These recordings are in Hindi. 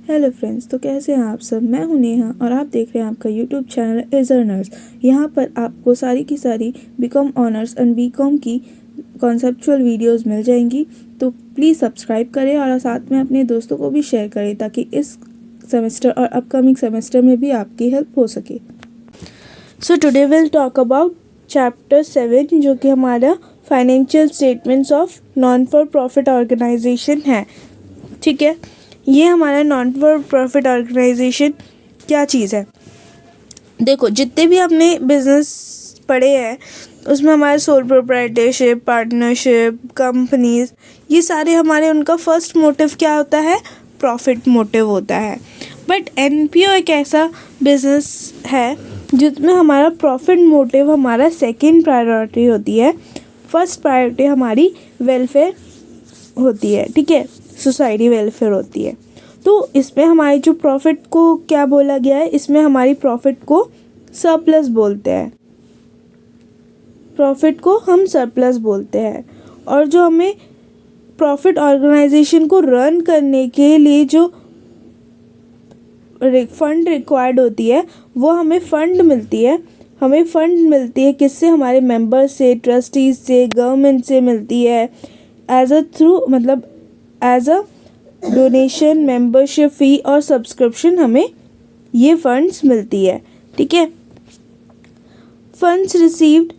हेलो फ्रेंड्स, तो कैसे हैं आप सब। मैं हूं नेहा और आप देख रहे हैं आपका यूट्यूब चैनल इज अर्नर्स। यहाँ पर आपको सारी की सारी बीकॉम ऑनर्स एंड बीकॉम की कॉन्सेप्चुअल वीडियोस मिल जाएंगी। तो प्लीज़ सब्सक्राइब करें और साथ में अपने दोस्तों को भी शेयर करें ताकि इस सेमेस्टर और अपकमिंग सेमेस्टर में भी आपकी हेल्प हो सके। So today will talk about chapter 7 जो कि हमारा financial statements of non for profit organisation है। ठीक है, ये हमारा नॉन फॉर प्रॉफिट ऑर्गेनाइजेशन क्या चीज़ है। देखो, जितने भी हमने बिजनेस पढ़े हैं उसमें हमारे सोल प्रोप्राइटरशिप, पार्टनरशिप, कंपनीज, ये सारे हमारे उनका फर्स्ट मोटिव क्या होता है, प्रॉफिट मोटिव होता है। बट एनपीओ एक ऐसा बिजनेस है जिसमें हमारा प्रॉफिट मोटिव हमारा सेकंड प्रायोरिटी होती है। फर्स्ट प्रायोरिटी हमारी वेलफेयर होती है। ठीक है, सोसाइटी वेलफेयर होती है। तो इसमें हमारी जो प्रॉफिट को क्या बोला गया है, इसमें हमारी प्रॉफिट को सरप्लस बोलते हैं। प्रॉफिट को हम सरप्लस बोलते हैं। और जो हमें प्रॉफिट ऑर्गेनाइजेशन को रन करने के लिए जो फंड रिक्वायर्ड होती है वो हमें फंड मिलती है। हमें फंड मिलती है किससे, हमारे मेंबर से, ट्रस्टीज से, गवर्नमेंट से मिलती है as a donation, membership fee और सब्सक्रिप्शन हमें ये फंड्स मिलती है। ठीक है, funds received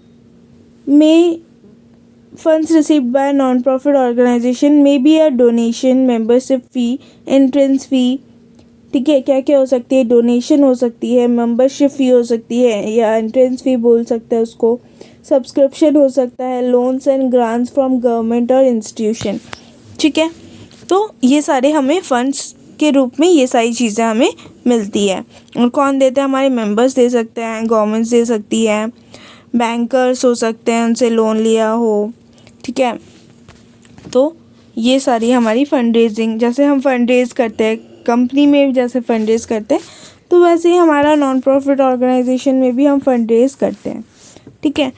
by non profit organisation may be a donation, membership fee, entrance fee. ठीक है, क्या क्या हो सकती है, डोनेशन हो सकती है, मेंबरशिप फ़ी हो सकती है या एंट्रेंस फ़ी बोल सकते हैं उसको, सब्सक्रिप्शन हो सकता है, loans and grants from government और इंस्टीट्यूशन। ठीक है, तो ये सारे हमें फंड्स के रूप में ये सारी चीज़ें हमें मिलती है। और कौन देते हैं, हमारे मेंबर्स दे सकते हैं, गवर्नमेंट दे सकती है, बैंकर्स हो सकते हैं, उनसे लोन लिया हो। ठीक है, तो ये सारी हमारी फंड रेजिंग, जैसे हम फंड रेज करते हैं कंपनी में, जैसे फंड रेज करते हैं तो वैसे ही हमारा नॉन प्रॉफिट ऑर्गेनाइजेशन में भी हम फंड रेज करते हैं। ठीक है,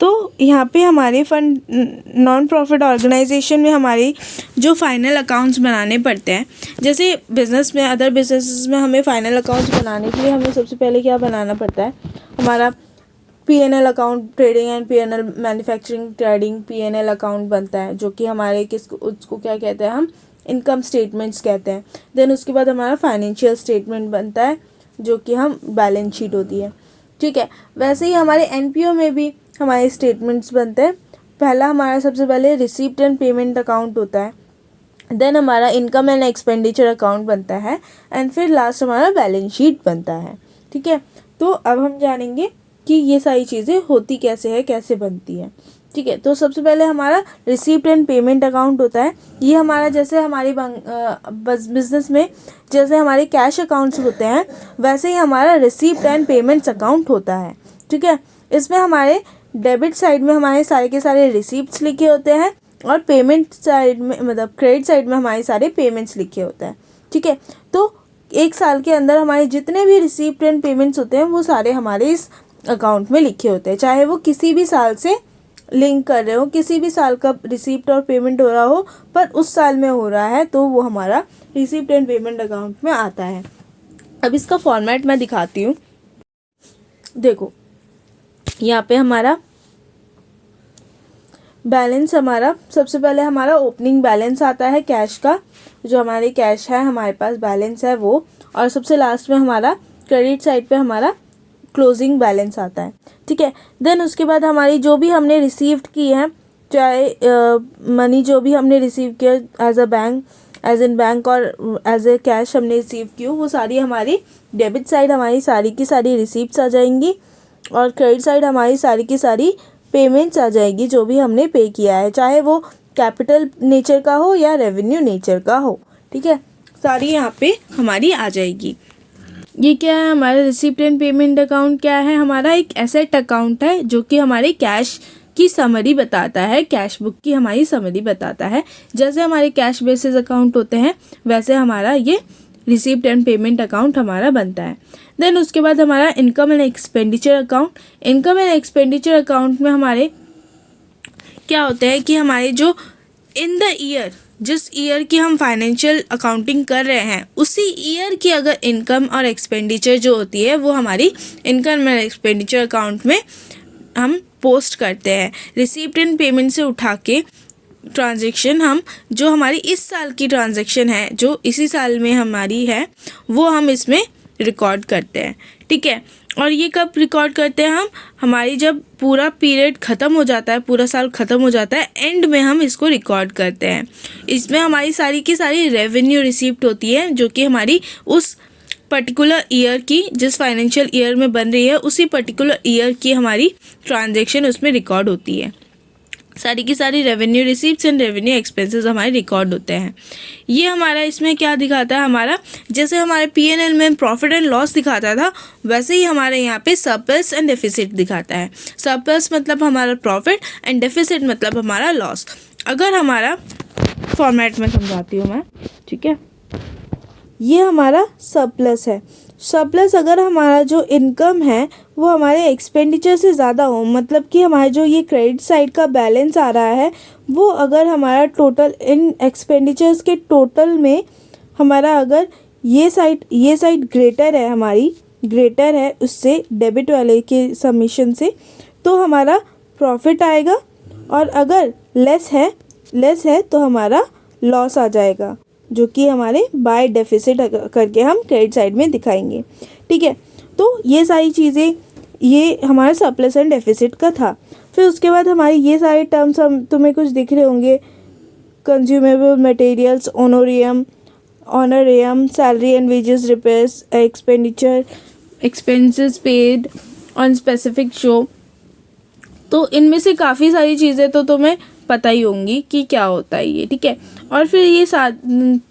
तो यहाँ पे हमारे फंड नॉन प्रॉफिट ऑर्गेनाइजेशन में हमारी जो फाइनल अकाउंट्स बनाने पड़ते हैं, जैसे बिज़नेस में, अदर बिजनेसेस में हमें फाइनल अकाउंट्स बनाने के लिए हमें सबसे पहले क्या बनाना पड़ता है, हमारा PNL account, trading and PNL, manufacturing trading PNL account बनता है जो कि हमारे उसको क्या कहते हैं, हम इनकम स्टेटमेंट्स कहते हैं। देन उसके बाद हमारा फाइनेंशियल स्टेटमेंट बनता है जो कि हम बैलेंस शीट होती है। ठीक है, वैसे ही हमारे एनपीओ में भी हमारे स्टेटमेंट्स बनते हैं। पहला हमारा सबसे पहले रिसीप्ट एंड पेमेंट अकाउंट होता है, देन हमारा इनकम एंड एक्सपेंडिचर अकाउंट बनता है, एंड फिर लास्ट हमारा बैलेंस शीट बनता है। ठीक है, तो अब हम जानेंगे कि ये सारी चीज़ें होती कैसे है, कैसे बनती है। ठीक है, तो सबसे पहले हमारा रिसीप्ट एंड पेमेंट अकाउंट होता है। ये हमारा, जैसे हमारी बिजनेस में जैसे हमारे कैश अकाउंट्स होते हैं वैसे ही हमारा रिसीप्ट एंड पेमेंट्स अकाउंट होता है। ठीक है, इसमें हमारे डेबिट साइड में हमारे सारे के सारे रिसीप्ट्स लिखे होते हैं और पेमेंट साइड में, मतलब क्रेडिट साइड में हमारे सारे पेमेंट्स लिखे होते हैं। ठीक है, तो एक साल के अंदर हमारे जितने भी रिसीप्ट एंड पेमेंट्स होते हैं वो सारे हमारे इस अकाउंट में लिखे होते हैं, चाहे वो किसी भी साल से लिंक कर रहे हो, किसी भी साल का रिसीप्ट और पेमेंट हो रहा हो, पर उस साल में हो रहा है तो वो हमारा रिसीप्ट एंड पेमेंट अकाउंट में आता है। अब इसका फॉर्मेट मैं दिखाती हूँ। देखो, यहाँ पे हमारा बैलेंस, हमारा सबसे पहले हमारा ओपनिंग बैलेंस आता है कैश का, जो हमारी कैश है, हमारे पास बैलेंस है वो, और सबसे लास्ट में हमारा क्रेडिट साइड पे हमारा क्लोजिंग बैलेंस आता है। ठीक है, देन उसके बाद हमारी जो भी हमने रिसीव्ड की है, चाहे मनी जो भी हमने रिसीव किया एज इन बैंक और एज ए कैश हमने रिसीव की हो, वो सारी हमारी डेबिट साइड हमारी सारी की सारी रिसीप्ट्स आ जाएंगी, और क्रेडिट साइड हमारी सारी की सारी पेमेंट्स आ जाएगी जो भी हमने पे किया है, चाहे वो कैपिटल नेचर का हो या रेवेन्यू नेचर का हो। ठीक है, सारी यहाँ पे हमारी आ जाएगी। ये क्या है, हमारा रिसीप्ट एंड पेमेंट अकाउंट क्या है, हमारा एक एसेट अकाउंट है जो कि हमारे कैश की समरी बताता है, कैश बुक की हमारी समरी बताता है। जैसे हमारे कैश बेसिस अकाउंट होते हैं वैसे हमारा ये रिसीप्ट एंड पेमेंट अकाउंट हमारा बनता है। देन उसके बाद हमारा income and expenditure account. Income and expenditure account में हमारे क्या होता है कि हमारे जो इन द ईयर जिस ईयर की हम फाइनेंशियल अकाउंटिंग कर रहे हैं उसी ईयर की अगर इनकम और एक्सपेंडिचर जो होती है वो हमारी इनकम और एक्सपेंडिचर अकाउंट में हम पोस्ट करते हैं। रिसीप्ट एंड पेमेंट से उठा के ट्रांजैक्शन हम जो हमारी इस साल की ट्रांजैक्शन है जो इसी साल में हमारी है वो हम इसमें रिकॉर्ड करते हैं, ठीक है। और ये कब रिकॉर्ड करते हैं हम, हमारी जब पूरा पीरियड ख़त्म हो जाता है, पूरा साल ख़त्म हो जाता है, एंड में हम इसको रिकॉर्ड करते हैं। इसमें हमारी सारी की सारी रेवेन्यू रिसीप्ट होती है जो कि हमारी उस पर्टिकुलर ईयर की, जिस फाइनेंशियल ईयर में बन रही है उसी पर्टिकुलर ईयर की हमारी ट्रांजैक्शन उसमें रिकॉर्ड होती है। सारी की सारी revenue receipts and revenue expenses हमारे रिकॉर्ड होते हैं। ये हमारा इसमें क्या दिखाता है, हमारा जैसे हमारे P&L में प्रॉफिट एंड लॉस दिखाता था वैसे ही हमारे यहाँ पे सरप्लस एंड डेफिसिट दिखाता है। सरप्लस मतलब हमारा प्रॉफिट एंड डेफिसिट मतलब हमारा लॉस। अगर हमारा फॉर्मेट में समझाती हूँ मैं, ठीक है। ये हमारा सरप्लस है। सरप्लस अगर हमारा जो इनकम है वो हमारे एक्सपेंडिचर से ज़्यादा हो, मतलब कि हमारे जो ये क्रेडिट साइड का बैलेंस आ रहा है वो अगर हमारा टोटल इन एक्सपेंडिचर्स के टोटल में हमारा अगर ये साइड ग्रेटर है, हमारी ग्रेटर है उससे, डेबिट वाले के सबमिशन से, तो हमारा प्रॉफिट आएगा। और अगर लेस है तो हमारा लॉस आ जाएगा, जो कि हमारे बाय डेफिसिट करके हम क्रेडिट साइड में दिखाएंगे, ठीक है। तो ये सारी चीज़ें, ये हमारा सरप्लस एंड डेफिसिट का था। फिर उसके बाद हमारी ये सारे टर्म्स हम तुम्हें कुछ दिख रहे होंगे, consumable materials, honorarium, salary and wages, repairs, expenses paid on specific show. तो इनमें से काफ़ी सारी चीज़ें तो तुम्हें पता ही होंगी कि क्या होता है ये, ठीक है। और फिर ये साथ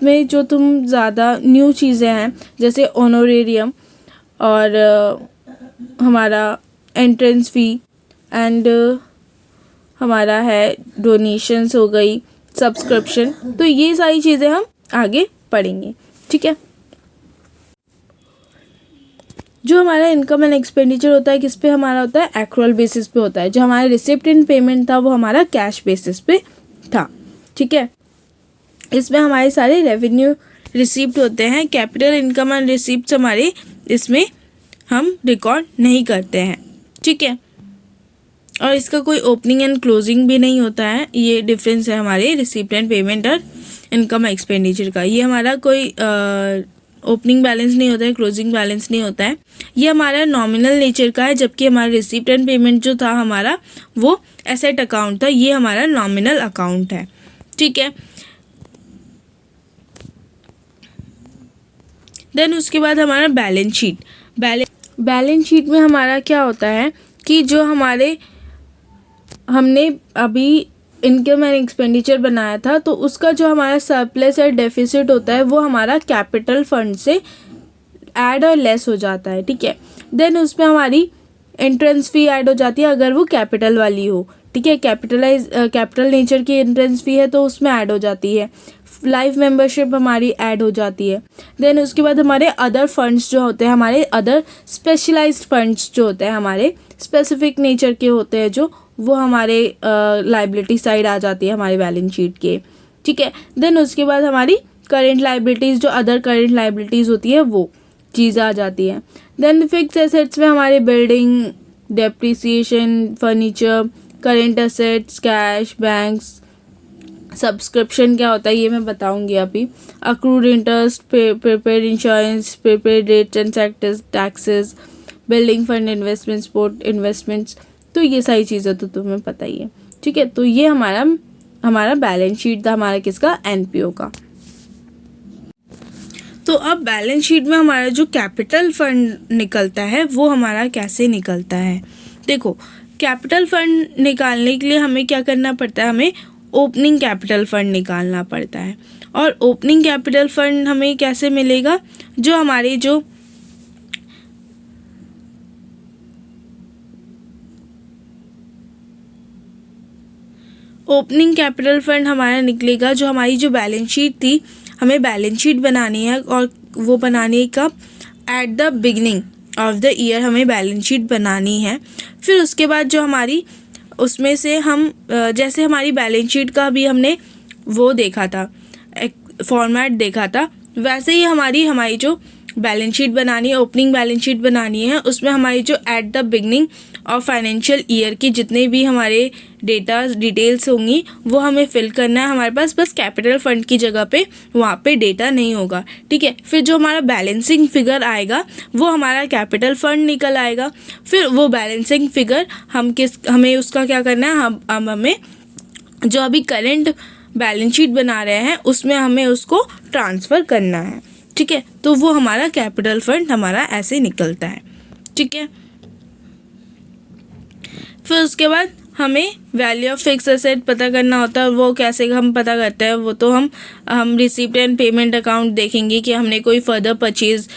में जो तुम ज़्यादा न्यू चीज़ें हैं जैसे ऑनरेरियम और हमारा एंट्रेंस फ़ी एंड हमारा है डोनेशंस हो गई, सब्सक्रिप्शन, तो ये सारी चीज़ें हम आगे पढ़ेंगे, ठीक है। जो हमारा इनकम एंड एक्सपेंडिचर होता है किस पे हमारा होता है, एक्रूअल बेसिस पे होता है। जो हमारा रिसिप्ट एंड पेमेंट था वो हमारा कैश बेसिस पे था, ठीक है। इसमें हमारे सारे रेवेन्यू रिसीप्ट होते हैं। कैपिटल इनकम एंड रिसीप्ट हमारे इसमें हम रिकॉर्ड नहीं करते हैं, ठीक है। और इसका कोई ओपनिंग एंड क्लोजिंग भी नहीं होता है। ये डिफरेंस है हमारे रिसीप्ट एंड पेमेंट और इनकम एक्सपेंडिचर का। ये हमारा कोई ओपनिंग बैलेंस नहीं होता है, क्लोजिंग बैलेंस नहीं होता है। ये हमारा नॉमिनल नेचर का है, जबकि हमारा रिसीप्ट एंड पेमेंट जो था हमारा वो एसेट अकाउंट था, ये हमारा नॉमिनल अकाउंट है, ठीक है। देन उसके बाद हमारा बैलेंस शीट। बैलेंस शीट में हमारा क्या होता है कि जो हमने अभी इनकम एंड एक्सपेंडिचर बनाया था तो उसका जो हमारा सरप्लस या डेफिसिट होता है वो हमारा कैपिटल फंड से ऐड और लेस हो जाता है, ठीक है। देन उसमें हमारी एंट्रेंस फ़ी ऐड हो जाती है अगर वो कैपिटल वाली हो, ठीक है। कैपिटल नेचर की एंट्रेंस फ़ी है तो उसमें ऐड हो जाती है। लाइफ मेंबरशिप हमारी ऐड हो जाती है। देन उसके बाद हमारे अदर फंड्स जो होते हैं, हमारे अदर स्पेशलाइज्ड फंड्स जो होते हैं, हमारे स्पेसिफिक नेचर के होते हैं जो, वो हमारे लाइबिलिटी साइड आ जाती है हमारे बैलेंस शीट के, ठीक है। देन उसके बाद हमारी करेंट लाइबिलिटीज़, जो अदर करेंट लाइबिलिटीज़ होती है वो चीज़ आ जाती है। देन फिक्स एसेट्स में हमारे building, depreciation, furniture, current assets, cash, banks, subscription क्या होता है ये मैं बताऊंगी अभी, accrued interest, prepaid insurance, prepaid rates and taxes, building fund, investment, sport investments, तो ये सारी चीज़ें तो तुम्हें पता ही है, ठीक है। तो ये हमारा बैलेंस शीट था, हमारा किसका, एनपीओ का। तो अब बैलेंस शीट में हमारा जो कैपिटल फंड निकलता है वो हमारा कैसे निकलता है। देखो, कैपिटल फंड निकालने के लिए हमें क्या करना पड़ता है, हमें ओपनिंग कैपिटल फंड निकालना पड़ता है। और ओपनिंग कैपिटल फंड हमें कैसे मिलेगा, जो हमारे जो ओपनिंग कैपिटल फंड हमारा निकलेगा, जो हमारी जो बैलेंस शीट थी, हमें बैलेंस शीट बनानी है और वो बनाने का at the beginning of the year हमें बैलेंस शीट बनानी है। फिर उसके बाद जो हमारी उसमें से हम जैसे हमारी बैलेंस शीट का भी हमने वो देखा था फॉर्मेट देखा था, वैसे ही हमारी जो बैलेंस शीट बनानी है, ओपनिंग बैलेंस शीट बनानी है, उसमें हमारी जो at the beginning of financial year की जितने भी हमारे डिटेल्स होंगी वो हमें फिल करना है। हमारे पास बस कैपिटल फंड की जगह पे वहाँ पे डेटा नहीं होगा, ठीक है। फिर जो हमारा बैलेंसिंग फिगर आएगा वो हमारा कैपिटल फंड निकल आएगा। फिर वो बैलेंसिंग फिगर हमें उसका क्या करना है, हमें जो अभी करंट बैलेंस शीट बना रहे हैं उसमें हमें उसको ट्रांसफ़र करना है, ठीक है। तो वो हमारा कैपिटल फंड हमारा ऐसे निकलता है, ठीक है। फिर उसके बाद हमें वैल्यू ऑफ फिक्स एसेट पता करना होता है। वो कैसे हम पता करते हैं, वो तो हम रिसीप्ट एंड पेमेंट अकाउंट देखेंगे कि हमने कोई फर्दर परचेज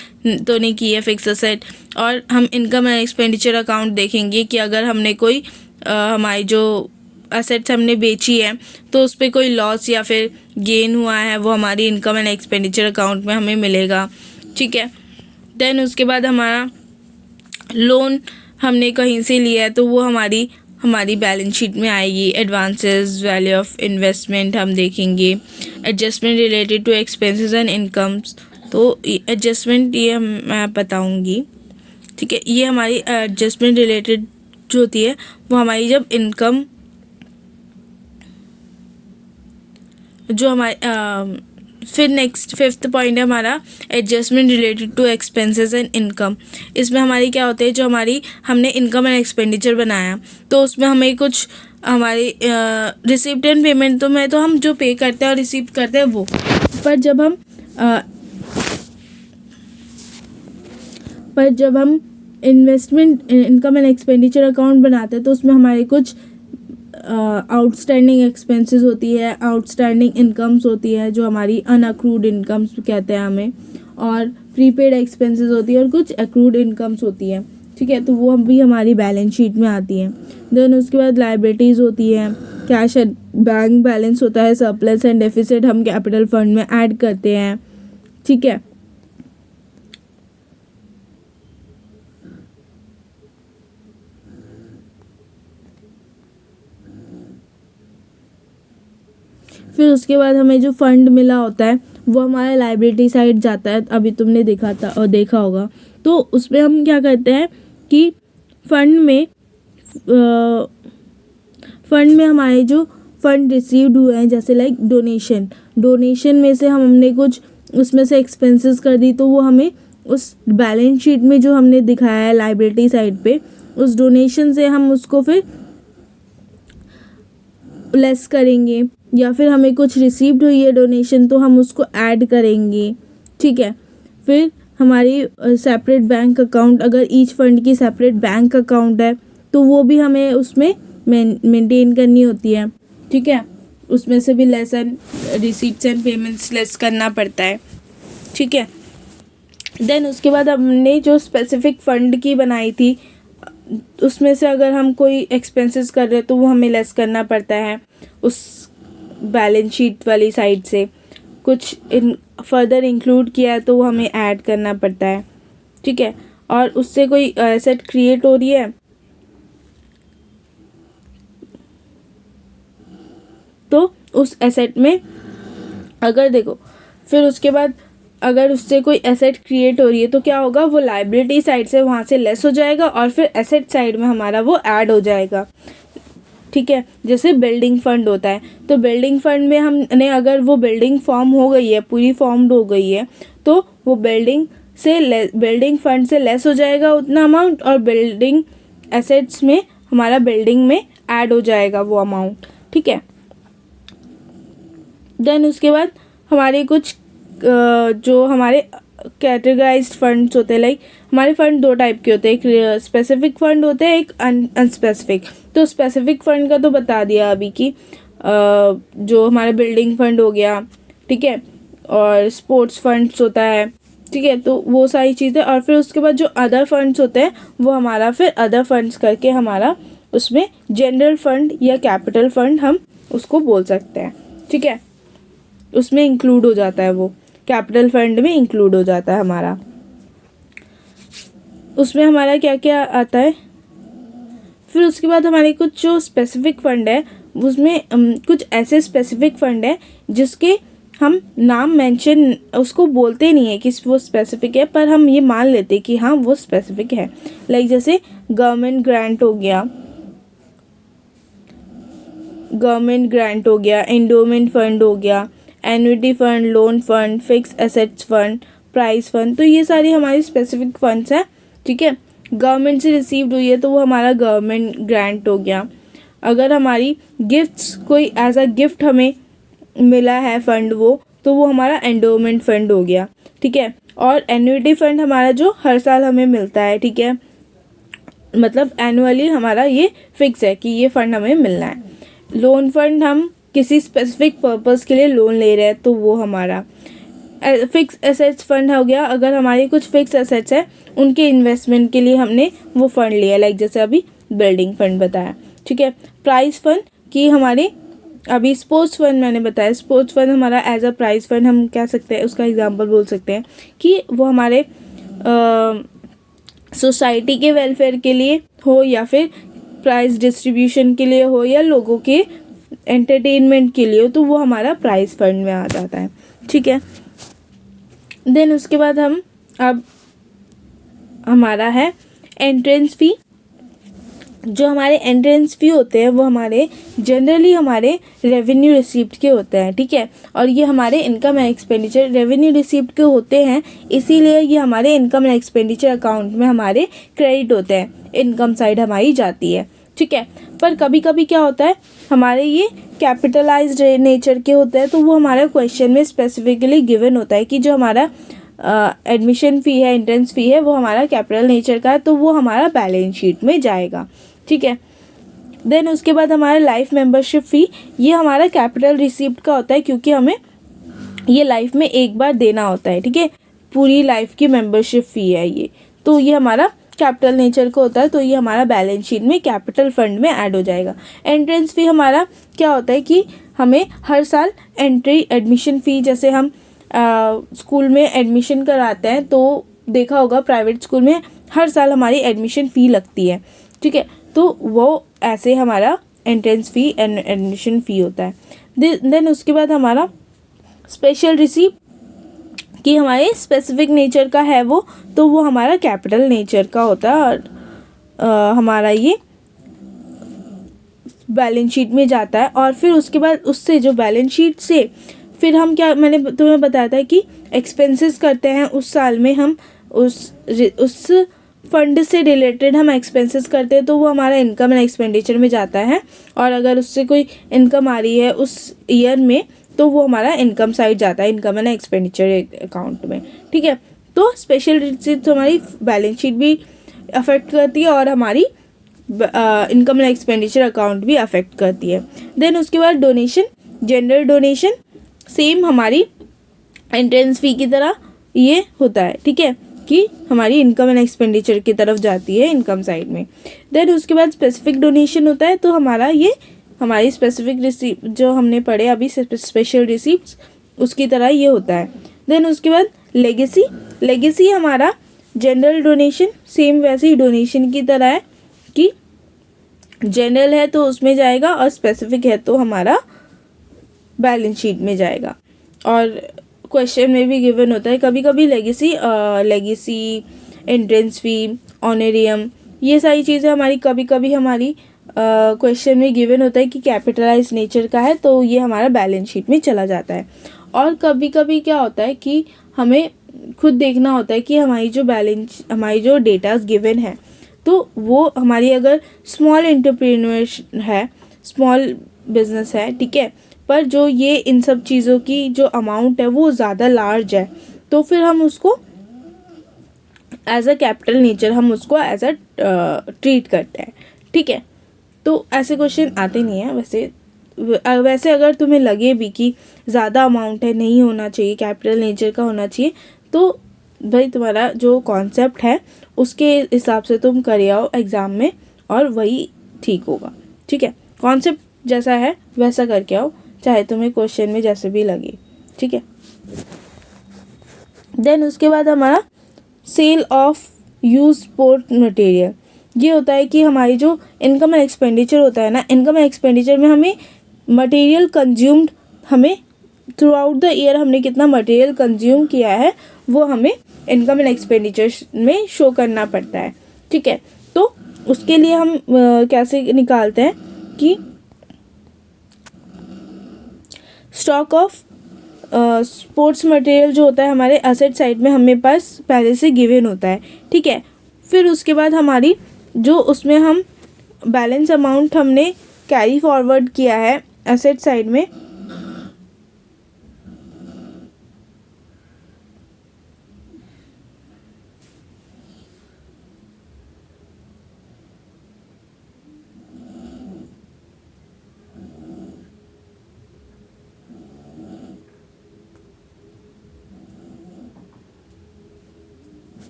तो नहीं की है फिक्स एसेट। और हम इनकम एंड एक्सपेंडिचर अकाउंट देखेंगे कि अगर हमने कोई हमारी जो एसेट्स हमने बेची है तो उस पर कोई लॉस या फिर गेन हुआ है वो हमारी इनकम एंड एक्सपेंडिचर अकाउंट में हमें मिलेगा, ठीक है। देन उसके बाद हमारा लोन हमने कहीं से लिया है तो वो हमारी बैलेंस शीट में आएगी। एडवांसेस, वैल्यू ऑफ इन्वेस्टमेंट हम देखेंगे। Adjustment related to expenses and incomes, तो एडजस्टमेंट ये मैं बताऊंगी, ठीक है। ये हमारी एडजस्टमेंट रिलेटेड जो होती है वो हमारी जब इनकम जो हमारे फिर नेक्स्ट 5th पॉइंट है हमारा adjustment related to expenses and income. इसमें हमारी क्या होते हैं, जो हमने इनकम एंड एक्सपेंडिचर बनाया तो उसमें हमें कुछ हमारी रिसिप्ट एंड पेमेंट तो में तो हम जो पे करते हैं और रिसीव करते हैं वो, पर जब हम investment income and expenditure account बनाते हैं तो उसमें हमारे कुछ आउटस्टैंडिंग एक्सपेंसेस होती है, आउटस्टैंडिंग इनकम्स होती है जो हमारी अनअक्रूड इनकम्स कहते हैं हमें, और प्रीपेड एक्सपेंसेस होती है और कुछ एक्रूड इनकम्स होती है, ठीक है। तो वो भी हमारी बैलेंस शीट में आती है। देन उसके बाद लाइबिलिटीज़ होती है, कैश एंड बैंक बैलेंस होता है, सरप्लस एंड डेफिसिट हम कैपिटल फंड में ऐड करते हैं, ठीक है। फिर उसके बाद हमें जो फंड मिला होता है वो हमारा लाइबिलिटी साइड जाता है, अभी तुमने देखा होगा। तो उसमें हम क्या करते हैं कि फंड में हमारे जो फंड रिसीव्ड हुए हैं, जैसे लाइक डोनेशन में से हमने कुछ उसमें से एक्सपेंसेस कर दी तो वो हमें उस बैलेंस शीट में जो हमने दिखाया है लाइबिलिटी साइड पे, उस डोनेशन से हम उसको फिर लेस करेंगे। या फिर हमें कुछ रिसीव्ड हुई है डोनेशन तो हम उसको ऐड करेंगे, ठीक है। फिर हमारी सेपरेट बैंक अकाउंट, अगर ईच फंड की सेपरेट बैंक अकाउंट है तो वो भी हमें उसमें मेंटेन करनी होती है, ठीक है। उसमें से भी less and receipts and payments less करना पड़ता है, ठीक है। देन उसके बाद हमने जो स्पेसिफिक फ़ंड की बनाई थी उसमें से अगर हम कोई एक्सपेंसेस कर रहे हैं तो वो हमें लेस करना पड़ता है उस बैलेंस शीट वाली साइड से। कुछ फर्दर इंक्लूड किया है तो वो हमें ऐड करना पड़ता है, ठीक है। और उससे कोई एसेट क्रिएट हो रही है तो उस एसेट में अगर देखो, फिर उसके बाद अगर उससे कोई एसेट क्रिएट हो रही है तो क्या होगा, वो लाइबिलिटी साइड से वहाँ से लेस हो जाएगा और फिर एसेट साइड में हमारा वो ऐड हो जाएगा, ठीक है। जैसे बिल्डिंग फंड होता है तो बिल्डिंग फंड में हमने अगर वो बिल्डिंग फॉर्म हो गई है, पूरी फॉर्म्ड हो गई है तो वो बिल्डिंग फंड से लेस हो जाएगा उतना अमाउंट, और बिल्डिंग एसेट्स में हमारा बिल्डिंग में ऐड हो जाएगा वो अमाउंट, ठीक है। देन उसके बाद हमारे कुछ जो हमारे कैटेगराइज्ड फंड्स होते हैं, लाइक हमारे फंड 2 टाइप के होते हैं, एक स्पेसिफिक फंड होते हैं, एक अनस्पेसिफिक। तो स्पेसिफिक फंड का तो बता दिया अभी कि जो हमारा बिल्डिंग फंड हो गया, ठीक है, और स्पोर्ट्स फंड्स होता है, ठीक है। तो वो सारी चीज़ें, और फिर उसके बाद जो अदर फंड्स होते हैं वो हमारा फिर अदर फंड्स करके हमारा उसमें जनरल फंड या कैपिटल फंड हम उसको बोल सकते हैं, ठीक है। उसमें इंक्लूड हो जाता है, वो कैपिटल फंड में इंक्लूड हो जाता है हमारा। उसमें हमारा क्या क्या आता है, फिर उसके बाद हमारे कुछ जो स्पेसिफिक फ़ंड है उसमें कुछ ऐसे स्पेसिफिक फ़ंड है जिसके हम नाम मेंशन उसको बोलते नहीं है कि वो स्पेसिफिक है, पर हम ये मान लेते हैं कि हाँ वो स्पेसिफिक है। लाइक जैसे गवर्नमेंट ग्रांट हो गया, एंडोमेंट फंड हो गया, annuity fund, loan fund, fix assets fund, prize fund. तो ये सारी हमारी स्पेसिफिक फंड्स हैं, ठीक है। गवर्नमेंट से रिसीव्ड हुई है तो वो हमारा गवर्नमेंट ग्रांट हो गया। अगर हमारी गिफ्ट्स कोई एज अ गिफ्ट हमें मिला है फंड वो, तो वो हमारा एंडोमेंट फंड हो गया, ठीक है। और एन्युटी फंड हमारा जो हर साल हमें मिलता है, ठीक है, मतलब एनुअली हमारा ये फिक्स है कि ये फंड हमें मिलना है। लोन फंड हम किसी स्पेसिफिक पर्पस के लिए लोन ले रहे हैं तो वो हमारा। फिक्स एसेट्स फंड हो गया, अगर हमारी कुछ फिक्स एसेट्स है उनके इन्वेस्टमेंट के लिए हमने वो फंड लिया, लाइक जैसे अभी बिल्डिंग फंड बताया, ठीक है। प्राइज फंड की हमारे अभी स्पोर्ट्स फंड मैंने बताया, स्पोर्ट्स फंड हमारा एज अ प्राइज फंड हम कह सकते हैं, उसका एग्जांपल बोल सकते हैं कि वो हमारे सोसाइटी के वेलफेयर के लिए हो, या फिर प्राइज डिस्ट्रीब्यूशन के लिए हो, या लोगों के एंटरटेनमेंट के लिए हो, तो वो हमारा प्राइज फंड में आ जाता है, ठीक है। देन उसके बाद हम अब हमारा है एंट्रेंस फ़ी। जो हमारे एंट्रेंस फ़ी होते हैं वो हमारे जनरली हमारे रेवेन्यू रिसीप्ट के होते हैं, ठीक है। और ये हमारे income and expenditure revenue receipt के होते हैं, इसीलिए ये हमारे इनकम एंड एक्सपेंडिचर अकाउंट में हमारे क्रेडिट होते हैं, इनकम साइड हमारी जाती है, ठीक है। पर कभी कभी क्या होता है, हमारे ये कैपिटलाइज्ड नेचर के होते हैं, तो वो हमारे क्वेश्चन में स्पेसिफिकली गिवन होता है कि जो हमारा एडमिशन फ़ी है, एंट्रेंस फ़ी है, वो हमारा कैपिटल नेचर का है, तो वो हमारा बैलेंस शीट में जाएगा, ठीक है। देन उसके बाद हमारा लाइफ मेंबरशिप फ़ी, ये हमारा कैपिटल रिसीप्ट का होता है, क्योंकि हमें ये लाइफ में एक बार देना होता है, ठीक है। पूरी लाइफ की मेंबरशिप फ़ी है ये, तो ये हमारा कैपिटल नेचर का होता है, तो ये हमारा बैलेंस शीट में कैपिटल फंड में ऐड हो जाएगा। एंट्रेंस फ़ी हमारा क्या होता है कि हमें हर साल एंट्री एडमिशन फ़ी, जैसे हम स्कूल में एडमिशन कराते हैं तो देखा होगा प्राइवेट स्कूल में हर साल हमारी एडमिशन फ़ी लगती है, ठीक है। तो वो ऐसे हमारा एंट्रेंस फ़ी एंड एडमिशन फ़ी होता है। देन उसके बाद हमारा स्पेशल रिसीप्ट कि हमारे स्पेसिफिक नेचर का है वो, तो वो हमारा कैपिटल नेचर का होता है, और हमारा ये बैलेंस शीट में जाता है। और फिर उसके बाद उससे जो बैलेंस शीट से फिर हम क्या, मैंने तुम्हें बताया था कि एक्सपेंसेस करते हैं उस साल में, हम उस फंड से रिलेटेड हम एक्सपेंसेस करते हैं, तो वो हमारा इनकम एंड एक्सपेंडिचर में जाता है। और अगर उससे कोई इनकम आ रही है उस ईयर में, तो वो हमारा इनकम साइड जाता है, इनकम एंड एक्सपेंडिचर अकाउंट में, ठीक है। तो स्पेशल रिसीप्ट हमारी बैलेंस शीट भी अफेक्ट करती है और हमारी इनकम एंड एक्सपेंडिचर अकाउंट भी अफेक्ट करती है। देन उसके बाद डोनेशन, जनरल डोनेशन सेम हमारी एंट्रेंस फ़ी की तरह ये होता है, ठीक है, कि हमारी इनकम एंड एक्सपेंडिचर की तरफ जाती है इनकम साइड में। देन उसके बाद स्पेसिफिक डोनेशन होता है, तो हमारा ये हमारी स्पेसिफिक रिसीप्ट जो हमने पढ़े अभी स्पेशल रिसीप्ट्स, उसकी तरह ये होता है। देन उसके बाद लेगेसी, लेगेसी हमारा जनरल डोनेशन सेम वैसे ही डोनेशन की तरह है कि जनरल है तो उसमें जाएगा और स्पेसिफिक है तो हमारा बैलेंस शीट में जाएगा। और क्वेश्चन में भी गिवन होता है कभी कभी लेगेसी, एंट्रेंस फ़ी, ऑनरेरियम, ये सारी चीज़ें हमारी कभी कभी हमारी क्वेश्चन में गिवन होता है कि कैपिटलाइज नेचर का है, तो ये हमारा बैलेंस शीट में चला जाता है। और कभी कभी क्या होता है कि हमें खुद देखना होता है कि हमारी जो डेटाज गिवन है, तो वो हमारी अगर स्मॉल एंटरप्रेन्योर है, स्मॉल बिजनेस है, ठीक है, पर जो ये इन सब चीज़ों की जो अमाउंट है वो ज़्यादा लार्ज है, तो फिर हम उसको एज अ कैपिटल नेचर हम उसको एज अ ट्रीट करते हैं, ठीक है। तो ऐसे क्वेश्चन आते नहीं हैं वैसे अगर तुम्हें लगे भी कि ज़्यादा अमाउंट है, नहीं होना चाहिए, कैपिटल नेचर का होना चाहिए, तो भाई तुम्हारा जो कॉन्सेप्ट है उसके हिसाब से तुम कर आओ एग्ज़ाम में और वही ठीक होगा, ठीक है। कॉन्सेप्ट जैसा है वैसा करके आओ, चाहे तुम्हें क्वेश्चन में जैसे भी लगे, ठीक है। देन उसके बाद हमारा sale of use sport material, ये होता है कि हमारी जो इनकम एंड एक्सपेंडिचर होता है ना, इनकम एंड एक्सपेंडिचर में हमें मटेरियल कंज्यूम्ड हमें थ्रू आउट द ईयर हमने कितना मटेरियल कंज्यूम किया है वो हमें इनकम एंड एक्सपेंडिचर में शो करना पड़ता है। ठीक है, तो उसके लिए हम कैसे निकालते हैं कि स्टॉक ऑफ स्पोर्ट्स मटेरियल जो होता है हमारे असेट साइड में हमें पास पहले से गिवन होता है। ठीक है, फिर उसके बाद हमारी जो उसमें हम बैलेंस अमाउंट हमने कैरी फॉरवर्ड किया है एसेट साइड में,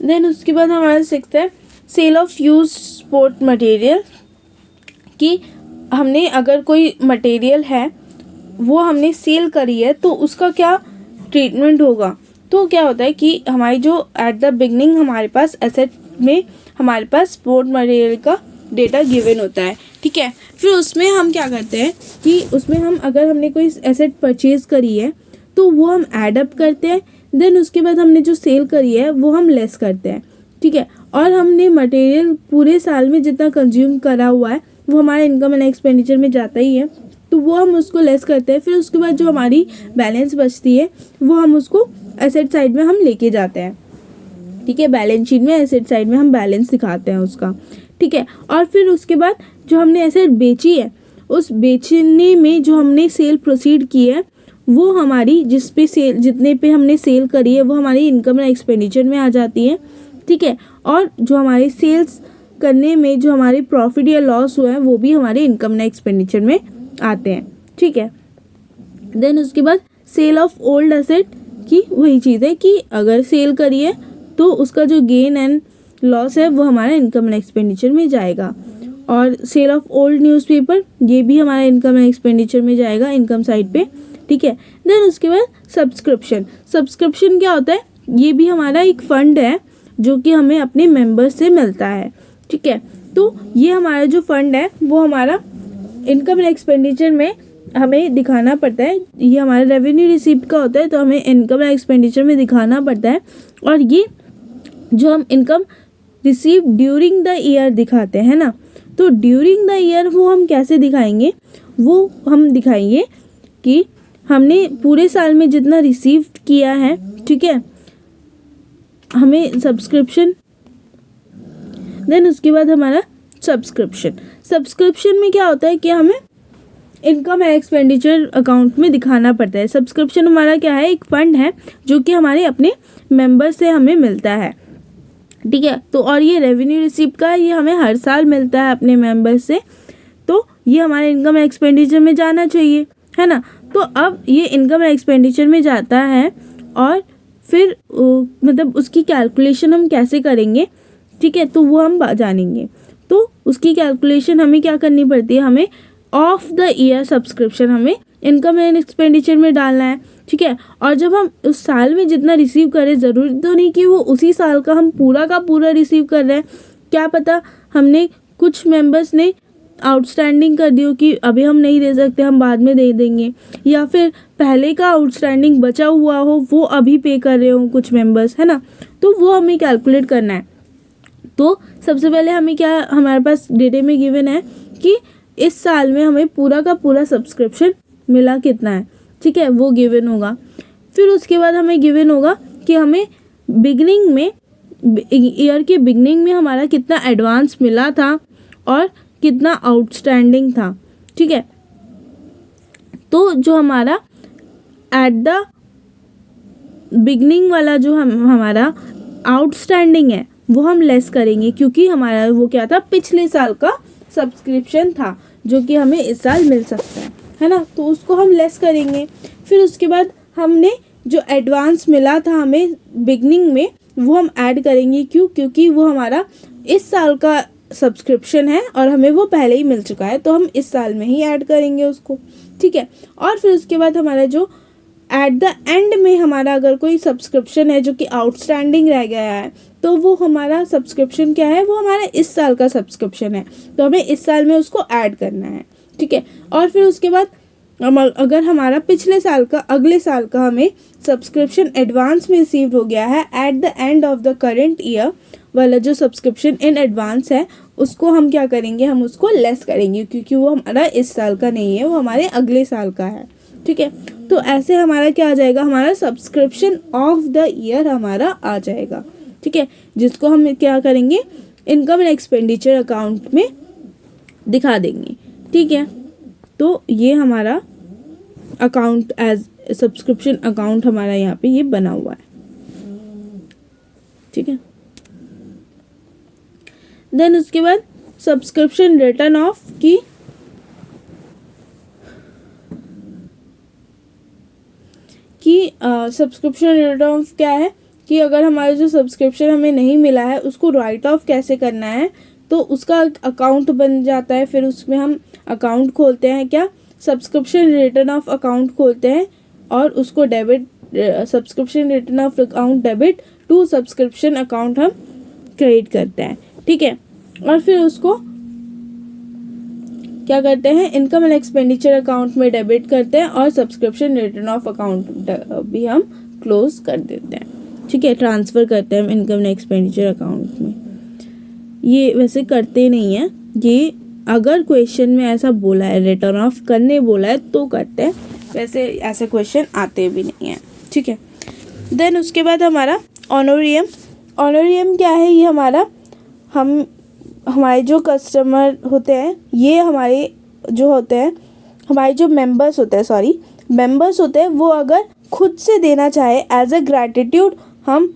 देन उसके बाद हमारा सिक्स्थ है sale of use sport material, कि हमने अगर कोई मटेरियल है वो हमने सेल करी है तो उसका क्या ट्रीटमेंट होगा। तो क्या होता है कि हमारी जो एट द बिगनिंग हमारे पास एसेट में हमारे पास स्पोर्ट मटेरियल का डेटा गिवन होता है। ठीक है, फिर उसमें हम क्या करते हैं कि उसमें हम अगर हमने कोई एसेट परचेज़ करी है तो वो हम ऐड अप करते हैं, देन उसके बाद हमने जो सेल करी है वो हम लेस करते हैं। ठीक है, और हमने मटेरियल पूरे साल में जितना कंज्यूम करा हुआ है वो हमारे इनकम एंड एक्सपेंडिचर में जाता ही है, तो वो हम उसको लेस करते हैं। फिर उसके बाद जो हमारी बैलेंस बचती है वो हम उसको एसेट साइड में हम लेके जाते हैं। ठीक है, बैलेंस शीट में एसेट साइड में हम बैलेंस दिखाते हैं उसका। ठीक है, और फिर उसके बाद जो हमने एसेट बेची है उस बेचने में जो हमने सेल प्रोसीड की है वो हमारी जिस पे सेल जितने पे हमने सेल करी है वो हमारी इनकम एंड एक्सपेंडिचर में आ जाती है। ठीक है, और जो हमारी सेल्स करने में जो हमारे प्रॉफिट या लॉस हुआ है वो भी हमारे इनकम एंड एक्सपेंडिचर में आते हैं। ठीक है, देन उसके बाद सेल ऑफ ओल्ड एसेट, की वही चीज़ है कि अगर सेल करी है तो उसका जो गेन एंड लॉस है वो हमारा इनकम एंड एक्सपेंडिचर में जाएगा। और सेल ऑफ ओल्ड न्यूज़पेपर, ये भी हमारा इनकम एंड एक्सपेंडिचर में जाएगा इनकम साइड पे। ठीक है, देन उसके बाद सब्सक्रिप्शन। सब्सक्रिप्शन क्या होता है, ये भी हमारा एक फंड है जो कि हमें अपने मेंबर्स से मिलता है। ठीक है, तो ये हमारा जो फंड है वो हमारा इनकम एंड एक्सपेंडिचर में हमें दिखाना पड़ता है। ये हमारा रेवेन्यू रिसीप्ट का होता है तो हमें इनकम एंड एक्सपेंडिचर में दिखाना पड़ता है। और ये जो हम income receive during the year दिखाते हैं ना, तो ड्यूरिंग द ईयर वो हम कैसे दिखाएंगे, वो हम दिखाएंगे कि हमने पूरे साल में जितना रिसीव किया है। ठीक है, हमें सब्सक्रिप्शन, देन उसके बाद हमारा सब्सक्रिप्शन में क्या होता है कि हमें इनकम एंड एक्सपेंडिचर अकाउंट में दिखाना पड़ता है। सब्सक्रिप्शन हमारा क्या है, एक फंड है जो कि हमारे अपने मेंबर से हमें मिलता है। ठीक है, तो और ये रेवेन्यू रिसीप्ट का है, ये हमें हर साल मिलता है अपने मेंबर से, तो ये हमारे इनकम एंड एक्सपेंडिचर में जाना चाहिए, है ना। तो अब ये इनकम एंड एक्सपेंडिचर में जाता है और फिर मतलब उसकी कैलकुलेशन हम कैसे करेंगे, ठीक है, तो वो हम जानेंगे। तो उसकी कैलकुलेशन हमें क्या करनी पड़ती है, हमें ऑफ द ईयर सब्सक्रिप्शन हमें इनकम एंड एक्सपेंडिचर में डालना है। ठीक है, और जब हम उस साल में जितना रिसीव करें, ज़रूरी तो नहीं कि वो उसी साल का हम पूरा का पूरा रिसीव कर रहे हैं, क्या पता हमने कुछ मेंबर्स ने आउटस्टैंडिंग कर दी हो कि अभी हम नहीं दे सकते, हम बाद में दे देंगे, या फिर पहले का आउटस्टैंडिंग बचा हुआ हो वो अभी पे कर रहे हो कुछ मेंबर्स, है ना। तो वो हमें कैलकुलेट करना है। तो सबसे पहले हमें क्या, हमारे पास डेटे में गिवन है कि इस साल में हमें पूरा का पूरा सब्सक्रिप्शन मिला कितना है। ठीक है, वो गिवन होगा। फिर उसके बाद हमें गिवन होगा कि हमें बिगनिंग में, ईयर के बिगनिंग में हमारा कितना एडवांस मिला था और कितना आउटस्टैंडिंग था। ठीक है, तो जो हमारा एट द बिगनिंग वाला जो हमारा आउटस्टैंडिंग है वो हम लेस करेंगे, क्योंकि हमारा वो क्या था, पिछले साल का सब्सक्रिप्शन था जो कि हमें इस साल मिल सकता है ना, तो उसको हम लेस करेंगे। फिर उसके बाद हमने जो एडवांस मिला था हमें बिगनिंग में वो हम ऐड करेंगे। क्यों? क्योंकि वो हमारा इस साल का सब्सक्रिप्शन है और हमें वो पहले ही मिल चुका है, तो हम इस साल में ही ऐड करेंगे उसको, ठीक है। और फिर उसके बाद हमारा जो एट द एंड में हमारा अगर कोई सब्सक्रिप्शन है जो कि आउटस्टैंडिंग रह गया है, तो वो हमारा सब्सक्रिप्शन क्या है, वो हमारा इस साल का सब्सक्रिप्शन है, तो हमें इस साल में उसको ऐड करना है, ठीक है। और फिर उसके बाद अगर हमारा पिछले साल का अगले साल का हमें सब्सक्रिप्शन एडवांस में रिसीव हो गया है at the end of the current year वाला जो सब्सक्रिप्शन इन एडवांस है, उसको हम क्या करेंगे, हम उसको लेस करेंगे, क्योंकि वो हमारा इस साल का नहीं है, वो हमारे अगले साल का है, ठीक है। तो ऐसे हमारा क्या आ जाएगा, हमारा सब्सक्रिप्शन ऑफ द ईयर हमारा आ जाएगा, ठीक है, जिसको हम क्या करेंगे, इनकम एंड एक्सपेंडिचर अकाउंट में दिखा देंगे, ठीक है। तो ये हमारा अकाउंट एज सब्सक्रिप्शन अकाउंट हमारा यहाँ पे ये बना हुआ है, ठीक है। देन उसके बाद सब्सक्रिप्शन रिटर्न ऑफ की सब्सक्रिप्शन रिटर्न ऑफ क्या है कि अगर हमारा जो सब्सक्रिप्शन हमें नहीं मिला है उसको राइट ऑफ कैसे करना है, तो उसका अकाउंट बन जाता है। फिर उसमें हम अकाउंट खोलते हैं, क्या, सब्सक्रिप्शन रिटर्न ऑफ अकाउंट खोलते हैं और उसको debit subscription return of account debit to subscription account हम क्रेडिट करते हैं, ठीक है। और फिर उसको क्या करते हैं, इनकम एंड एक्सपेंडिचर अकाउंट में डेबिट करते हैं और सब्सक्रिप्शन रिटर्न ऑफ अकाउंट भी हम क्लोज कर देते हैं, ठीक है, ट्रांसफ़र करते हैं हम इनकम एंड एक्सपेंडिचर अकाउंट में। ये वैसे करते नहीं हैं, ये अगर क्वेश्चन में ऐसा बोला है, रिटर्न ऑफ करने बोला है तो करते हैं, वैसे ऐसे क्वेश्चन आते भी नहीं हैं, ठीक है। देन उसके बाद हमारा ऑनोरियम। ऑनोरियम क्या है, ये हमारे जो कस्टमर होते हैं, ये हमारे जो होते हैं, हमारे जो मेंबर्स होते हैं, वो अगर खुद से देना चाहे एज अ ग्रैटिट्यूड, हम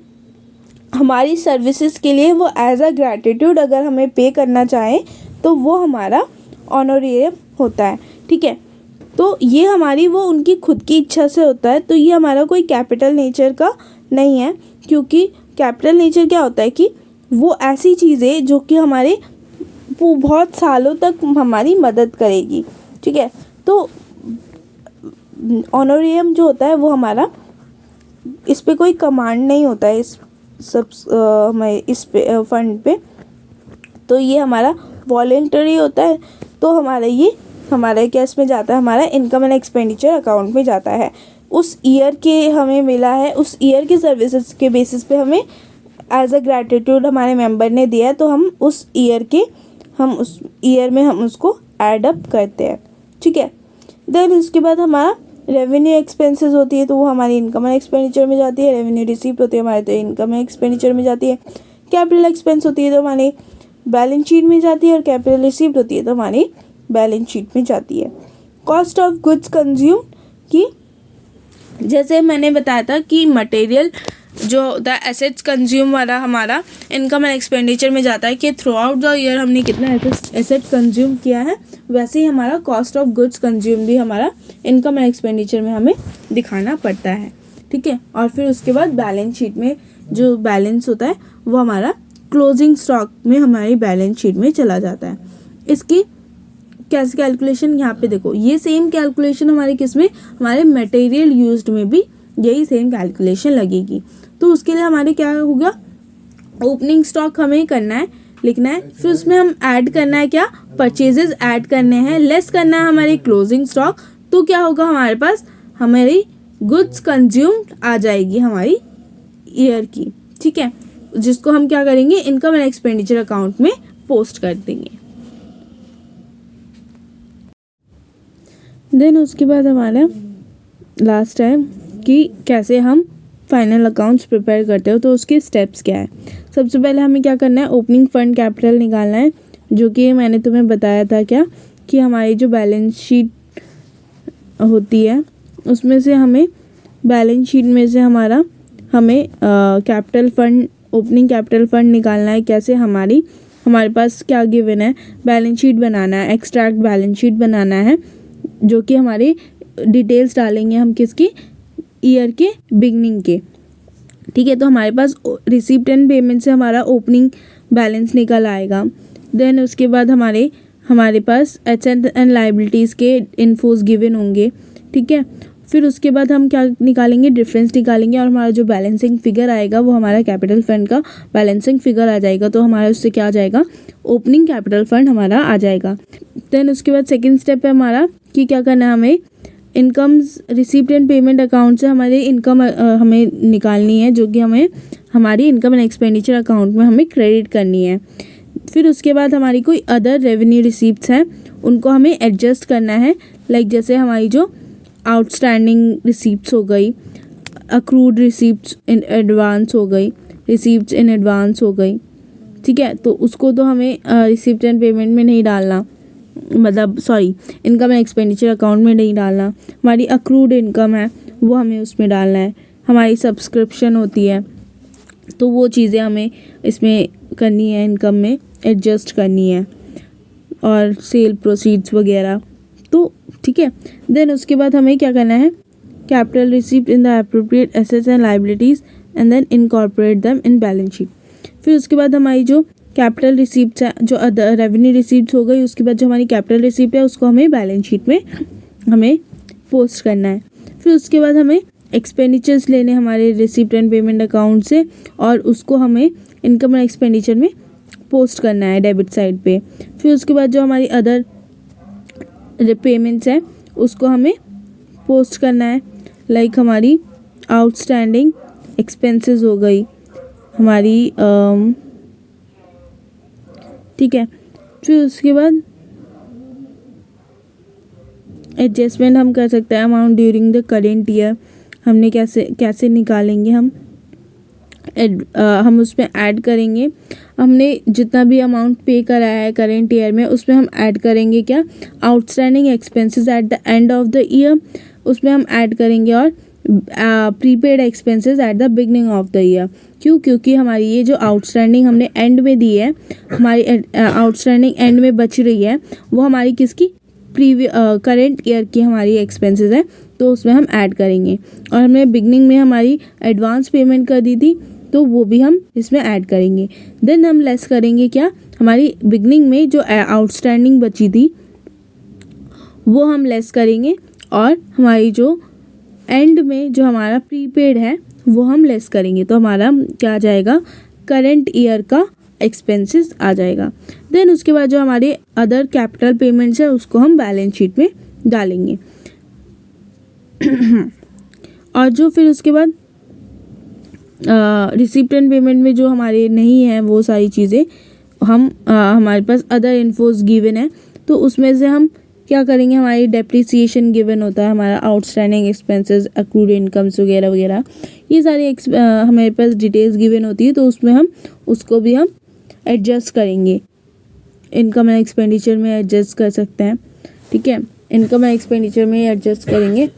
हमारी सर्विसेज के लिए वो एज अ ग्रैटिट्यूड अगर हमें पे करना चाहे तो वो हमारा ऑनोरियम होता है, ठीक है। तो ये हमारी वो उनकी खुद की इच्छा से होता है, तो ये हमारा कोई कैपिटल नेचर का नहीं है, क्योंकि कैपिटल नेचर क्या होता है कि वो ऐसी चीज़ें जो कि हमारे वो बहुत सालों तक हमारी मदद करेगी, ठीक है। तो ऑनोरियम जो होता है वो हमारा, इस पे कोई कमांड नहीं होता है इस पे फंड पे, तो ये हमारा वॉलेंटरी होता है। तो हमारा क्या इसमें जाता है, हमारा इनकम एंड एक्सपेंडिचर अकाउंट में जाता है। उस ईयर के हमें मिला है, उस ईयर के सर्विसेज के बेसिस पे हमें एज अ ग्रैटिट्यूड हमारे मेंबर ने दिया है, तो हम उस ईयर में हम उसको ऐड अप करते हैं, ठीक है। देन उसके बाद हमारा रेवेन्यू एक्सपेंसेस होती है, तो वो हमारी इनकम एंड एक्सपेंडिचर में जाती है। रेवेन्यू रिसीप्ट होती है हमारे, तो इनकम एंड एक्सपेंडिचर में जाती है। कैपिटल एक्सपेंस होती है तो हमारी बैलेंस शीट में जाती है, और कैपिटल रिसीप्ट होती है तो हमारी बैलेंस शीट में जाती है। कॉस्ट ऑफ गुड्स कंज्यूम की, जैसे मैंने बताया था कि मटेरियल जो द एसेट्स कंज्यूम वाला हमारा इनकम एंड एक्सपेंडिचर में जाता है कि थ्रू आउट द ईयर हमने कितना एसेट कंज्यूम किया है, वैसे ही हमारा कॉस्ट ऑफ गुड्स कंज्यूम भी हमारा इनकम एंड एक्सपेंडिचर में हमें दिखाना पड़ता है, ठीक है। और फिर उसके बाद बैलेंस शीट में जो बैलेंस होता है वो हमारा क्लोजिंग स्टॉक में हमारी बैलेंस शीट में चला जाता है। इसकी कैसे कैलकुलेशन, यहाँ पे देखो, ये सेम कैलकुलेशन हमारे किस में, हमारे मटेरियल यूज्ड में भी यही सेम कैलकुलेशन लगेगी। तो उसके लिए हमारे क्या होगा, ओपनिंग स्टॉक हमें करना है, लिखना है, फिर उसमें हम ऐड करना है क्या, परचेजेस ऐड करने हैं, लेस करना है हमारी क्लोजिंग स्टॉक। तो क्या होगा, हमारे पास हमारी गुड्स कंज्यूम्ड आ जाएगी हमारी ईयर की, ठीक है, जिसको हम क्या करेंगे, इनकम एंड एक्सपेंडिचर अकाउंट में पोस्ट कर देंगे। देन उसके बाद हमारा लास्ट है कि कैसे हम फाइनल अकाउंट्स प्रिपेयर करते हो, तो उसके स्टेप्स क्या है। सबसे पहले हमें क्या करना है, ओपनिंग फंड कैपिटल निकालना है, जो कि मैंने तुम्हें बताया था क्या, कि हमारी जो बैलेंस शीट होती है उसमें से हमें बैलेंस शीट में से हमें capital fund, opening capital fund निकालना है। कैसे, हमारी हमारे पास क्या गिवन है, बैलेंस शीट बनाना है, एक्सट्रैक्ट बैलेंस शीट बनाना है, जो कि हमारे डिटेल्स डालेंगे हम किसकी, ईयर के बिगनिंग के। ठीक है, तो हमारे पास रिसीप्ट एंड पेमेंट से हमारा ओपनिंग बैलेंस निकल आएगा। देन उसके बाद हमारे पास एसेट्स एंड लायबिलिटीज़ के इन्फोस गिवन होंगे। ठीक है, फिर उसके बाद हम क्या निकालेंगे, डिफरेंस निकालेंगे, और हमारा जो बैलेंसिंग फिगर आएगा वो हमारा कैपिटल फंड का बैलेंसिंग फिगर आ जाएगा। तो हमारा उससे क्या आ जाएगा, ओपनिंग कैपिटल फंड हमारा आ जाएगा। देन उसके बाद सेकेंड स्टेप है हमारा कि क्या करना है, हमें incomes receipt and payment account से हमारी इनकम हमें निकालनी है, जो कि हमें हमारी इनकम एंड एक्सपेंडिचर अकाउंट में हमें क्रेडिट करनी है। फिर उसके बाद हमारी कोई अदर रेवेन्यू रिसीप्ट्स हैं उनको हमें एडजस्ट करना है, लाइक जैसे हमारी जो आउटस्टैंडिंग रिसीप्ट्स हो गई, अक्रूड रिसीप्ट्स इन एडवांस हो गई, रिसीप्ट्स इन एडवांस हो गई। ठीक है, तो उसको तो हमें रिसीप्ट एंड पेमेंट में नहीं डालना, मतलब sorry income and expenditure account में नहीं डालना। हमारी अक्रूड इनकम है वो हमें उसमें डालना है। हमारी सब्सक्रिप्शन होती है तो वो चीज़ें हमें इसमें करनी है, इनकम में एडजस्ट करनी है, और सेल प्रोसीड्स वगैरह। तो ठीक है, देन उसके बाद हमें क्या करना है, capital receipt in the appropriate assets and liabilities and then incorporate them in balance sheet. फिर उसके बाद हमारी जो कैपिटल रिसीप्ट है, जो अदर रेवेन्यू रिसीप्ट हो गई, उसके बाद जो हमारी कैपिटल रिसीप्ट है उसको हमें बैलेंस शीट में हमें पोस्ट करना है। फिर उसके बाद हमें एक्सपेंडिचर्स लेने हमारे रिसीप्ट एंड पेमेंट अकाउंट से, और उसको हमें इनकम एंड एक्सपेंडिचर में पोस्ट करना है डेबिट साइड पे। फिर उसके बाद जो हमारी अदर पेमेंट्स है उसको हमें पोस्ट करना है, लाइक हमारी आउटस्टैंडिंग एक्सपेंसेस हो गई हमारी। ठीक है, फिर उसके बाद एडजस्टमेंट हम कर सकते हैं amount during the current year. हमने कैसे निकालेंगे, हम उसमें ऐड करेंगे, हमने जितना भी अमाउंट पे कराया है करेंट ईयर में उसमें हम ऐड करेंगे क्या, outstanding expenses at the end of the year उसमें हम ऐड करेंगे, और prepaid expenses at the beginning of the year. क्यों, क्योंकि हमारी ये जो आउटस्टैंडिंग हमने एंड में दी है, हमारी आउटस्टैंडिंग एंड में बच रही है, वो हमारी किसकी, करेंट ईयर की हमारी एक्सपेंसेस है, तो उसमें हम ऐड करेंगे। और हमने बिगनिंग में हमारी एडवांस पेमेंट कर दी थी तो वो भी हम इसमें ऐड करेंगे। देन हम लेस करेंगे क्या, हमारी बिगनिंग में जो आउटस्टैंडिंग बची थी वो हम लेस करेंगे, और हमारी जो एंड में जो हमारा प्रीपेड है वो हम लेस करेंगे। तो हमारा क्या आ जाएगा, करेंट ईयर का एक्सपेंसेस आ जाएगा। देन उसके बाद जो हमारे अदर कैपिटल पेमेंट्स है उसको हम बैलेंस शीट में डालेंगे। और जो फिर उसके बाद रिसीप्ट एंड पेमेंट में जो हमारे नहीं है वो सारी चीज़ें हम हमारे पास अदर इन्फोस गिवन है, तो उसमें से हम क्या करेंगे, हमारी डेप्रिसिएशन गिवन होता है, हमारा आउटस्टैंडिंग एक्सपेंसेस, अक्रूड इनकम्स वगैरह वगैरह, ये सारी हमारे पास डिटेल्स गिवन होती है, तो उसमें हम उसको भी हम एडजस्ट करेंगे, इनकम एंड एक्सपेंडिचर में एडजस्ट कर सकते हैं। ठीक है, इनकम एंड एक्सपेंडिचर में एडजस्ट करेंगे।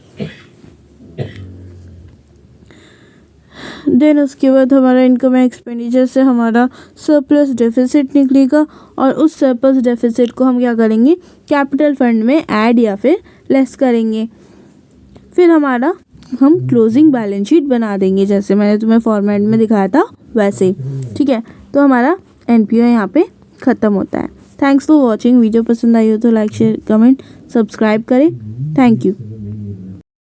देन उसके बाद हमारा इनकम एंड एक्सपेंडिचर से हमारा सरप्लस डेफिसिट निकलेगा, और उस सरप्लस डेफिसिट को हम क्या करेंगे, कैपिटल फंड में ऐड या फिर लेस करेंगे। फिर हम क्लोजिंग बैलेंस शीट बना देंगे, जैसे मैंने तुम्हें फॉर्मेट में दिखाया था वैसे। ठीक है, तो हमारा एनपीओ यहाँ पे ख़त्म होता है। Thanks for watching. वीडियो पसंद आई हो तो लाइक शेयर कमेंट सब्सक्राइब करें। Thank you.